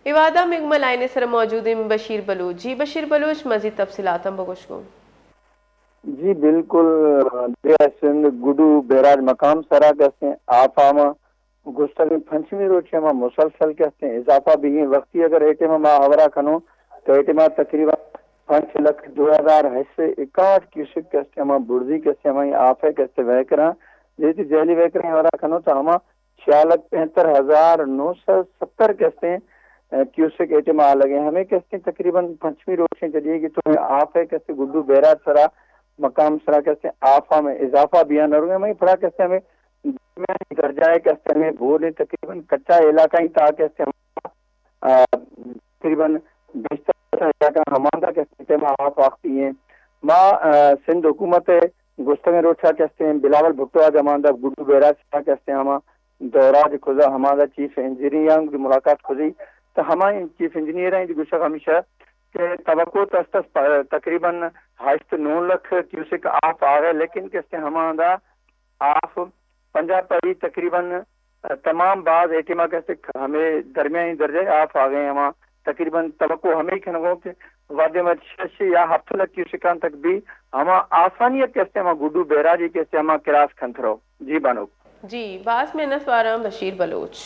इवादा मिगमल आईने सर मौजूद हैं बशीर बलूच। जी बशीर बलूच, मजीद तफसीलात हम बगुश को। जी बिल्कुल। दरिया सिंध गुडू बैराज मकाम सरा कहते हैं आफाम गुस्तल पंचमी रोचे में मुसलसल कहते हैं इजाफा भी है वक्ती अगर एटे में हवरा खनो तो एटे में तकरीबन 5,02,000 हिस्से 61 क्यूसिक कहते हैं बुर्जी कहते हैं आफे कहते वहकरा जैसे जैली वहकरा हवरा खनो तो हम 6,75,970 कहते हैं क्यूसिक एटे में आ लगे हमें कहते हैं तकरीबन पंचमी रोचे चलिएगी तो आप है कहते गुड्डू बैराज सरा मकाम सरा कहते हैं आफा में इजाफा बयान और में पड़ा कहते हैं हमें घर जाए कहते हैं बोले तकरीबन कच्चा इलाका ही था कहते हैं तकरीबन बेशतर इलाका हमारा कहते हैं आप आखती हैं माँ सिंध हुकूमत गुस्तंग रोचा कहते हैं बिलावल भुट्टो जमानदा गुड्डू बैराज सरा कहते हैं हम दौराज खुदा हमारा चीफ इंजीनियर की मुलाकात खुदी तो हमारे चीफ इंजीनियर हैं गुस्सा हमेशा कि तवक्को तकरीबन 8-9 लाख क्यूसिक आप आ गए लेकिन कैसे हमारा आप पंजाब पर तकरीबन तमाम बाज एटिमा कैसे हमें दरमियानी दर्जे आप आ गए हम तकरीबन तवक्को हमें खनगो के वादे में 6 या 7 लाख क्यूसिकान तक भी हम आसानी कैसे हम गुड्डू बैराजी कैसे हम क्रास खंथरो जी बानो जी बास में नस्वारा बशीर बलूच।